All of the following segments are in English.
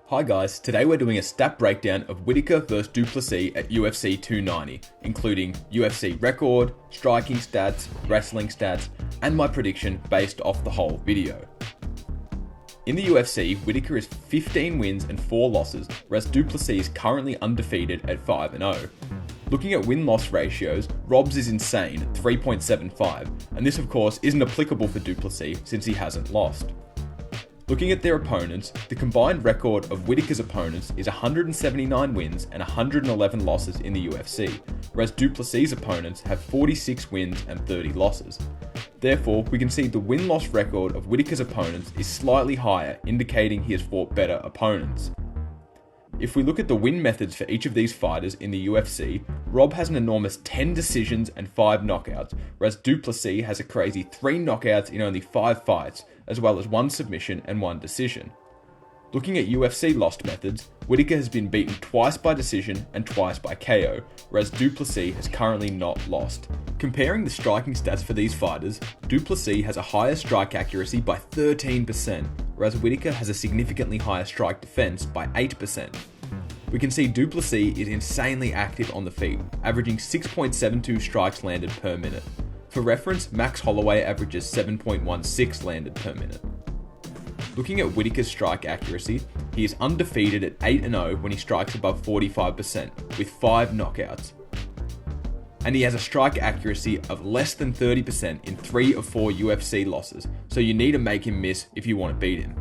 Hi guys, today we're doing a stat breakdown of Whittaker vs Du Plessis at UFC 290, including UFC record, striking stats, wrestling stats, and my prediction based off the whole video. In the UFC, Whittaker is 15 wins and 4 losses, whereas Du Plessis is currently undefeated at 5-0. Looking at win-loss ratios, Rob's is insane at 3.75, and this of course isn't applicable for Du Plessis since he hasn't lost. Looking at their opponents, the combined record of Whittaker's opponents is 179 wins and 111 losses in the UFC, whereas Du Plessis' opponents have 46 wins and 30 losses. Therefore, we can see the win-loss record of Whittaker's opponents is slightly higher, indicating he has fought better opponents. If we look at the win methods for each of these fighters in the UFC, Rob has an enormous 10 decisions and 5 knockouts, whereas Du Plessis has a crazy 3 knockouts in only 5 fights, as well as 1 submission and 1 decision. Looking at UFC lost methods, Whittaker has been beaten twice by decision and twice by KO, whereas Du Plessis has currently not lost. Comparing the striking stats for these fighters, Du Plessis has a higher strike accuracy by 13%, whereas Whittaker has a significantly higher strike defense by 8%. We can see Du Plessis is insanely active on the feet, averaging 6.72 strikes landed per minute. For reference, Max Holloway averages 7.16 landed per minute. Looking at Whittaker's strike accuracy, he is undefeated at 8-0 when he strikes above 45%, with 5 knockouts. And he has a strike accuracy of less than 30% in 3 of 4 UFC losses, so you need to make him miss if you want to beat him.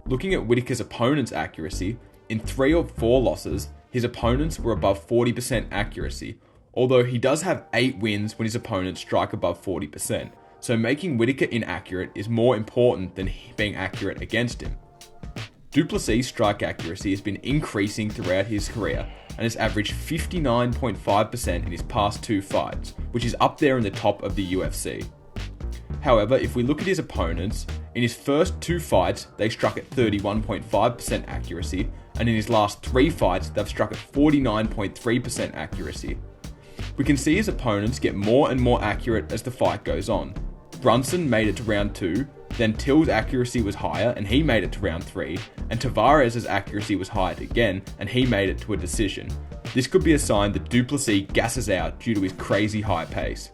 Looking at Whittaker's opponent's accuracy, in 3 of 4 losses, his opponents were above 40% accuracy, although he does have 8 wins when his opponents strike above 40%, so making Whittaker inaccurate is more important than being accurate against him. Du Plessis' strike accuracy has been increasing throughout his career and has averaged 59.5% in his past 2 fights, which is up there in the top of the UFC. However, if we look at his opponents, in his first 2 fights they struck at 31.5% accuracy, and in his last 3 fights they've struck at 49.3% accuracy. We can see his opponents get more and more accurate as the fight goes on. Brunson made it to round 2, then Till's accuracy was higher and he made it to round 3, and Tavares' accuracy was higher again and he made it to a decision. This could be a sign that Du Plessis gasses out due to his crazy high pace.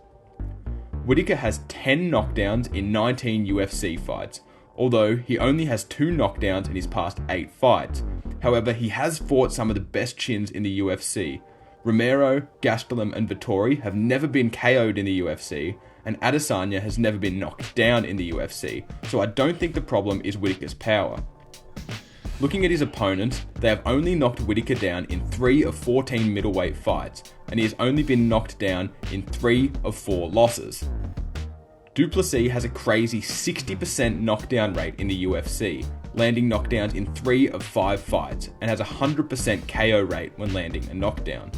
Whittaker has 10 knockdowns in 19 UFC fights, although he only has 2 knockdowns in his past 8 fights. However, he has fought some of the best chins in the UFC. Romero, Gastelum and Vettori have never been KO'd in the UFC, and Adesanya has never been knocked down in the UFC, so I don't think the problem is Whittaker's power. Looking at his opponents, they have only knocked Whittaker down in 3 of 14 middleweight fights, and he has only been knocked down in 3 of 4 losses. Du Plessis has a crazy 60% knockdown rate in the UFC, landing knockdowns in 3 of 5 fights, and has a 100% KO rate when landing a knockdown.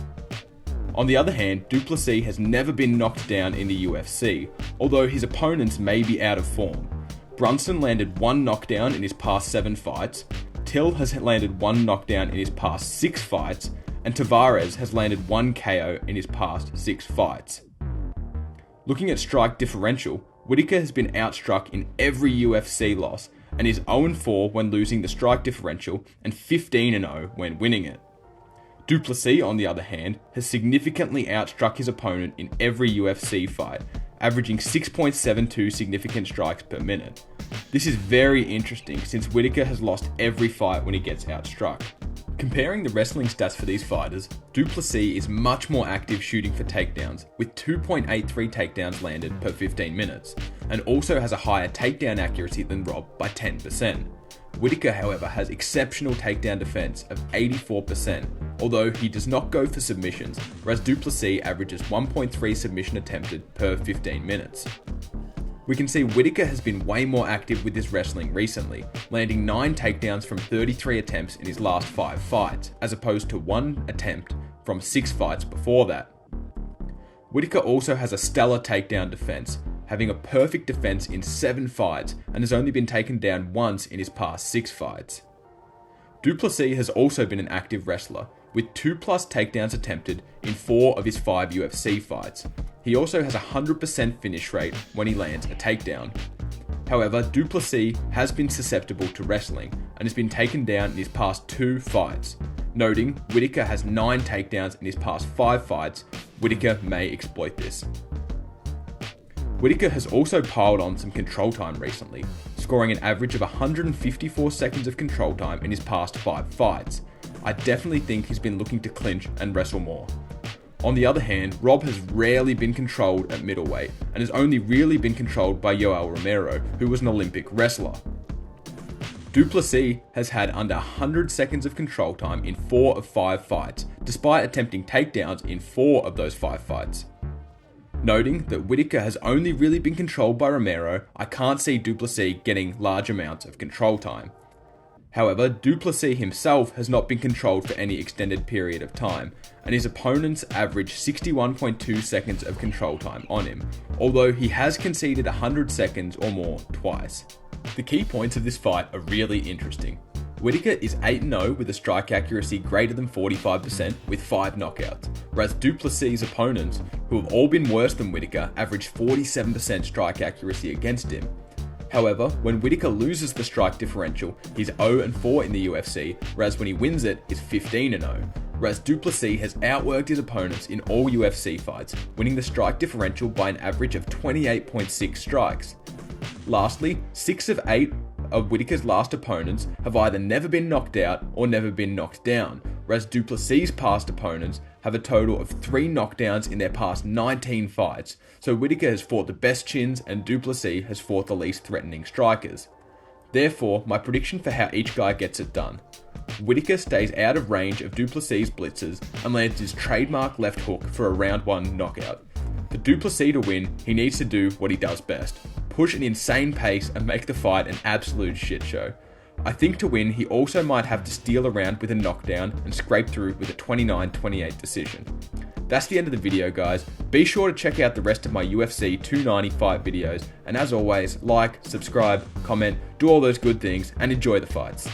On the other hand, Du Plessis has never been knocked down in the UFC, although his opponents may be out of form. Brunson landed 1 knockdown in his past 7 fights, Till has landed 1 knockdown in his past 6 fights, and Tavares has landed 1 KO in his past 6 fights. Looking at strike differential, Whittaker has been outstruck in every UFC loss, and is 0-4 when losing the strike differential and 15-0 when winning it. Du Plessis, on the other hand, has significantly outstruck his opponent in every UFC fight, averaging 6.72 significant strikes per minute. This is very interesting since Whittaker has lost every fight when he gets outstruck. Comparing the wrestling stats for these fighters, Du Plessis is much more active shooting for takedowns, with 2.83 takedowns landed per 15 minutes, and also has a higher takedown accuracy than Rob by 10%. Whittaker, however, has exceptional takedown defense of 84%, although he does not go for submissions, whereas Du Plessis averages 1.3 submission attempted per 15 minutes. We can see Whittaker has been way more active with his wrestling recently, landing 9 takedowns from 33 attempts in his last 5 fights, as opposed to 1 attempt from 6 fights before that. Whittaker also has a stellar takedown defense, having a perfect defense in 7 fights and has only been taken down once in his past 6 fights. Du Plessis has also been an active wrestler, with 2+ takedowns attempted in 4 of his 5 UFC fights. He also has a 100% finish rate when he lands a takedown. However, Du Plessis has been susceptible to wrestling and has been taken down in his past 2 fights. Noting Whittaker has 9 takedowns in his past 5 fights, Whittaker may exploit this. Whittaker has also piled on some control time recently, scoring an average of 154 seconds of control time in his past 5 fights. I definitely think he's been looking to clinch and wrestle more. On the other hand, Rob has rarely been controlled at middleweight and has only really been controlled by Yoel Romero, who was an Olympic wrestler. Du Plessis has had under 100 seconds of control time in 4 of 5 fights, despite attempting takedowns in 4 of those 5 fights. Noting that Whittaker has only really been controlled by Romero, I can't see Du Plessis getting large amounts of control time. However, Du Plessis himself has not been controlled for any extended period of time, and his opponents average 61.2 seconds of control time on him, although he has conceded 100 seconds or more twice. The key points of this fight are really interesting. Whittaker is 8-0 with a strike accuracy greater than 45% with 5 knockouts, whereas Du Plessis' opponents, who have all been worse than Whittaker, average 47% strike accuracy against him. However, when Whittaker loses the strike differential, he's 0-4 in the UFC, whereas when he wins it, he's 15-0. Whereas Du Plessis has outworked his opponents in all UFC fights, winning the strike differential by an average of 28.6 strikes. Lastly, 6 of 8 of Whittaker's last opponents have either never been knocked out or never been knocked down, whereas Du Plessis' past opponents have a total of 3 knockdowns in their past 19 fights, so Whittaker has fought the best chins and Du Plessis has fought the least threatening strikers. Therefore, my prediction for how each guy gets it done. Whittaker stays out of range of Du Plessis' blitzes and lands his trademark left hook for a round 1 knockout. For Du Plessis to win, he needs to do what he does best: push an insane pace and make the fight an absolute shit show. I think to win, he also might have to steal around with a knockdown and scrape through with a 29-28 decision. That's the end of the video, guys. Be sure to check out the rest of my UFC 290 fight videos, and as always, like, subscribe, comment, do all those good things, and enjoy the fights.